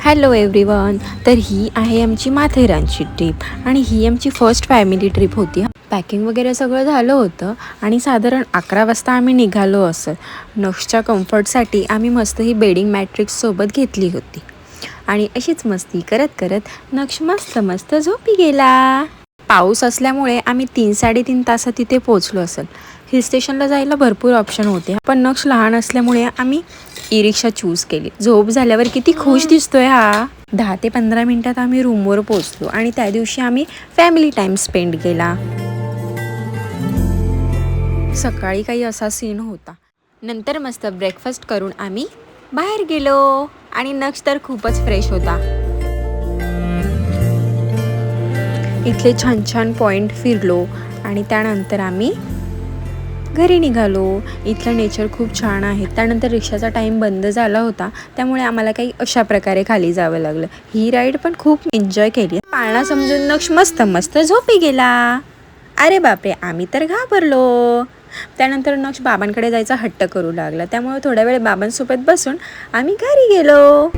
Hello everyone. तर ही आहे आमची माथेरानची ट्रिप आणि ही आमची फर्स्ट फॅमिली ट्रिप होती. पॅकिंग वगैरे सगळं झालं होतं आणि साधारण 11 वाजता आम्ही निघालो असं. नक्षच्या कम्फर्टसाठी आम्ही मस्त ही बेडिंग मॅट्रिक्ससोबत घेतली होती आणि अशीच मस्ती करत करत नक्ष मस्त मस्त झोपी गेला. पाऊस असल्यामुळे आम्ही 3-3.5 तासात तिथे पोहोचलो असेल. हिल स्टेशनला जायला भरपूर ऑप्शन होते, पण नक्ष लहान असल्यामुळे आम्ही ई रिक्षा चूज केली. झोप झाल्यावर किती खुश दिसतोय हा. 10 ते 15 मिनिटात आम्ही रूमवर पोहोचलो आणि त्या दिवशी आम्ही फॅमिली टाइम स्पेंड केला. सकाळी काही असा सीन होता. नंतर मस्त ब्रेकफास्ट करून आम्ही बाहेर गेलो आणि नक्ष तर खूपच फ्रेश होता. इथले छान छान पॉईंट फिरलो आणि त्यानंतर आम्ही घरी निघालो. इथलं नेचर खूप छान आहे. त्यानंतर रिक्षाचा टाईम बंद झाला होता, त्यामुळे आम्हाला काही अशा प्रकारे खाली जावं लागलं. ही राईड पण खूप एन्जॉय केली. पाळणा समजून नक्ष मस्त मस्त झोपी गेला. अरे बापरे, आम्ही तर घाबरलो. त्यानंतर नक्ष बाबांकडे जायचा हट्ट करू लागला, त्यामुळे थोड्या वेळ बाबांसोबत बसून आम्ही घरी गेलो.